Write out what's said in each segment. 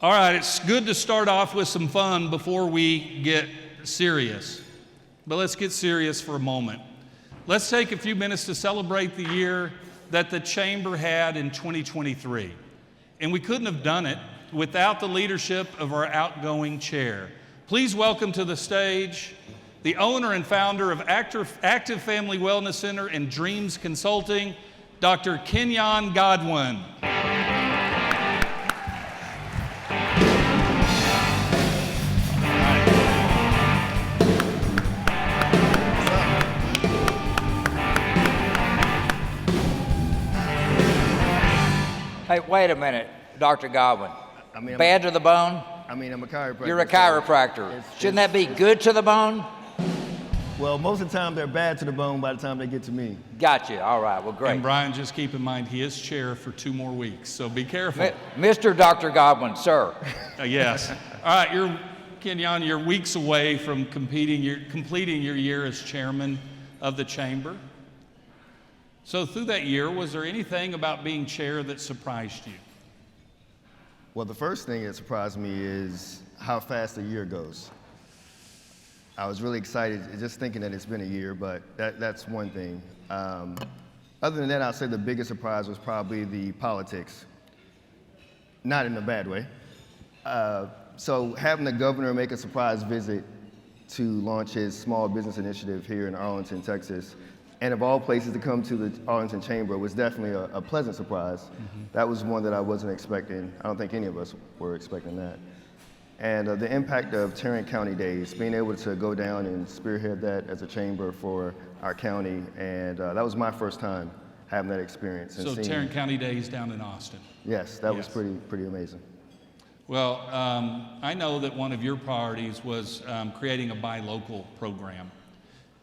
All right, it's good to start off with some fun before we get serious. But let's get serious for a moment. Let's take a few minutes to celebrate the year that the Chamber had in 2023. And we couldn't have done it without the leadership of our outgoing chair. Please welcome to the stage the owner and founder of Active Family Wellness Center and Dreams Consulting, Dr. Kenyon Godwin. Hey, wait a minute, Dr. Godwin. Bad to the bone? I'm a chiropractor. You're a chiropractor. Shouldn't that be good to the bone? Well, most of the time they're bad to the bone by the time they get to me. Gotcha. All right. Well, great. And Brian, just keep in mind he is chair for 2 more weeks, so be careful. Mr. Dr. Godwin, sir. Yes. All right, Kenyon, you're weeks away from completing your year as chairman of the Chamber. So through that year, was there anything about being chair that surprised you? Well, the first thing that surprised me is how fast a year goes. I was really excited just thinking that it's been a year, but that's one thing. Other than that, I'd say the biggest surprise was probably the politics. Not in a bad way. So having the governor make a surprise visit to launch his small business initiative here in Arlington, Texas, and of all places to come to the Arlington Chamber was definitely a pleasant surprise. Mm-hmm. That was one that I wasn't expecting. I don't think any of us were expecting that. And the impact of Tarrant County Days, being able to go down and spearhead that as a chamber for our county, and that was my first time having that experience. So Tarrant County Days down in Austin. Yes, that was pretty amazing. Well, I know that one of your priorities was creating a buy local program.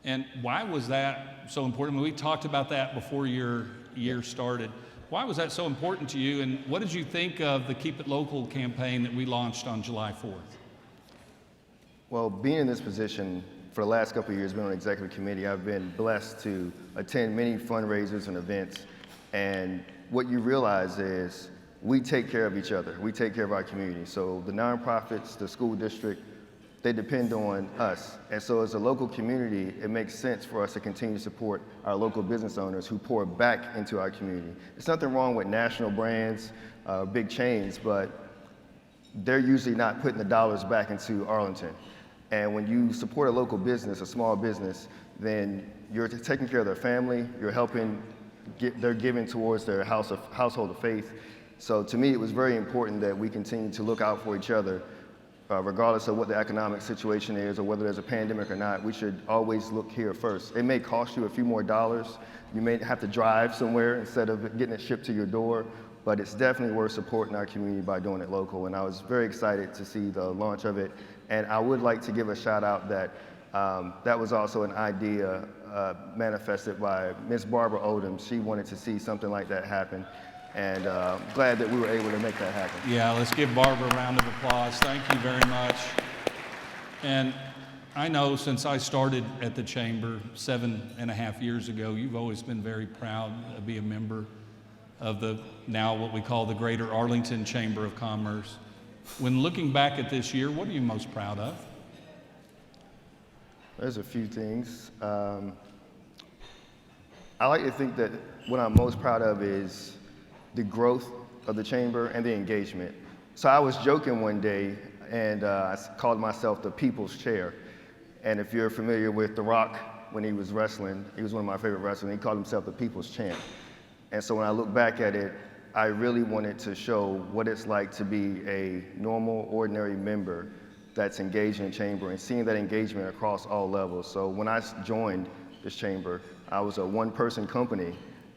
And why was that so important? We talked about that before your year started. Why was that so important to you, and what did you think of the Keep It Local campaign that we launched on July 4th? Well, being in this position for the last couple of years, being on the executive committee, I've been blessed to attend many fundraisers and events. And what you realize is we take care of each other. We take care of our community. So the nonprofits, the school district, they depend on us. And so as a local community, it makes sense for us to continue to support our local business owners who pour back into our community. There's nothing wrong with national brands, big chains, but they're usually not putting the dollars back into Arlington. And when you support a local business, a small business, then you're taking care of their family, you're helping, they're giving towards their household of faith. So to me, it was very important that we continue to look out for each other. Regardless of what the economic situation is or whether there's a pandemic or not, we should always look here first. It may cost you a few more dollars. You may have to drive somewhere instead of getting it shipped to your door, but it's definitely worth supporting our community by doing it local. And I was very excited to see the launch of it. And I would like to give a shout out that that was also an idea manifested by Ms. Barbara Odom. She wanted to see something like that happen. And glad that we were able to make that happen. Yeah, let's give Barbara a round of applause. Thank you very much. And I know since I started at the Chamber 7.5 years ago, you've always been very proud to be a member of the now what we call the Greater Arlington Chamber of Commerce. When looking back at this year, what are you most proud of? There's a few things. I like to think that what I'm most proud of is the growth of the chamber and the engagement. So I was joking one day and I called myself the People's Chair. And if you're familiar with The Rock, when he was wrestling, he was one of my favorite wrestlers, he called himself the People's Champ. And so when I look back at it, I really wanted to show what it's like to be a normal, ordinary member that's engaged in the chamber and seeing that engagement across all levels. So when I joined this chamber, I was a one-person company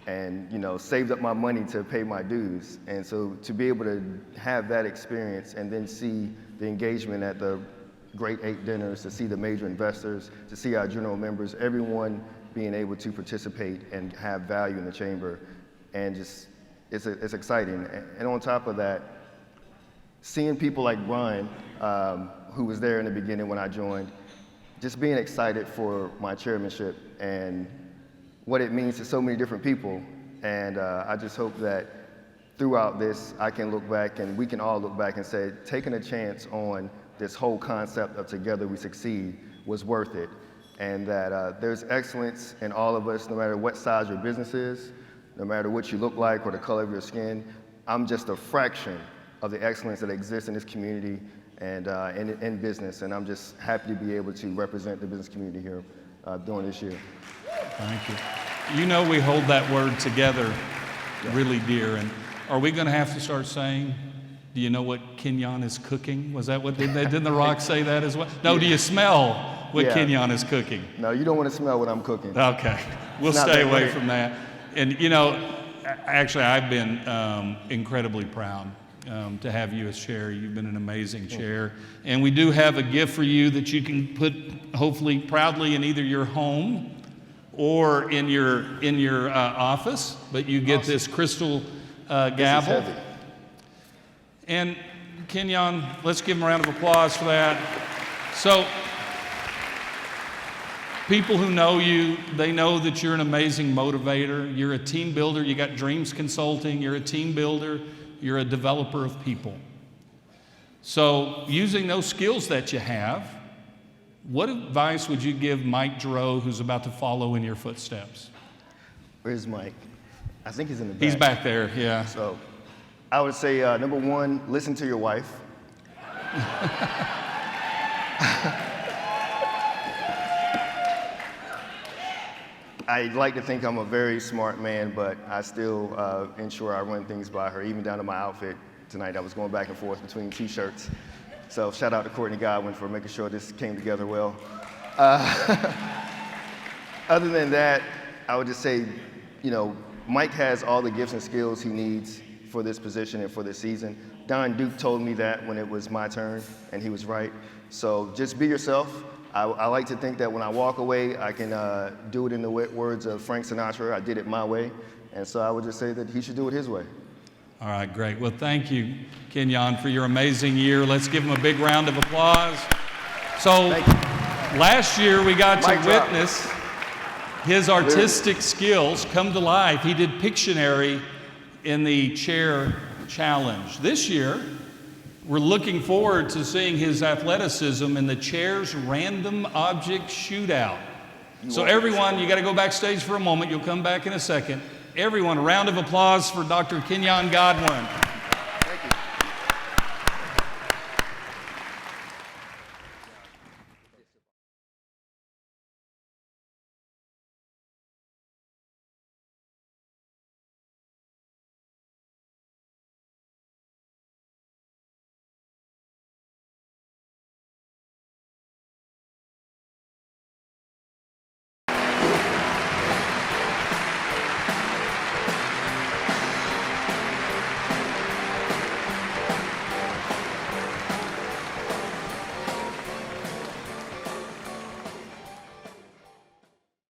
and saved up my money to pay my dues. And so to be able to have that experience and then see the engagement at the Great 8 dinners, to see the major investors, to see our general members, everyone being able to participate and have value in the chamber, and just it's exciting. And on top of that, seeing people like Brian, who was there in the beginning when I joined, just being excited for my chairmanship and what it means to so many different people. And I just hope that throughout this, I can look back and we can all look back and say, taking a chance on this whole concept of Together We Succeed was worth it. And that there's excellence in all of us, no matter what size your business is, no matter what you look like or the color of your skin. I'm just a fraction of the excellence that exists in this community and in business. And I'm just happy to be able to represent the business community here during this year. Thank you. You know we hold that word together really dear. And are we going to have to start saying, do you know what Kenyon is cooking? Was that what, didn't The Rock say that as well? No, do you smell what Kenyon is cooking? No, you don't want to smell what I'm cooking. Okay, we'll stay away from that. And you know, actually I've been incredibly proud to have you as chair. You've been an amazing chair. And we do have a gift for you that you can put hopefully proudly in either your home or in your office, but you get this crystal gavel. This is heavy. And Kenyon, let's give him a round of applause for that. So, people who know you, they know that you're an amazing motivator. You're a team builder. You got Dreams Consulting. You're a team builder. You're a developer of people. So, using those skills that you have, what advice would you give Mike Giroux, who's about to follow in your footsteps? Where's Mike? I think he's in the back. He's back there, yeah. So I would say, number one, listen to your wife. I like to think I'm a very smart man, but I still ensure I run things by her, even down to my outfit tonight. I was going back and forth between T-shirts. So shout out to Courtney Godwin for making sure this came together well. Other than that, I would just say, you know, Mike has all the gifts and skills he needs for this position and for this season. Don Duke told me that when it was my turn, and he was right. So just be yourself. I like to think that when I walk away, I can do it in the words of Frank Sinatra, I did it my way. And so I would just say that he should do it his way. All right, great. Well, thank you, Kenyon, for your amazing year. Let's give him a big round of applause. So last year we got to witness his artistic skills come to life. He did Pictionary in the chair challenge. This year, we're looking forward to seeing his athleticism in the chair's random object shootout. So everyone, you got to go backstage for a moment. You'll come back in a second. Everyone, a round of applause for Dr. Kenyon Godwin.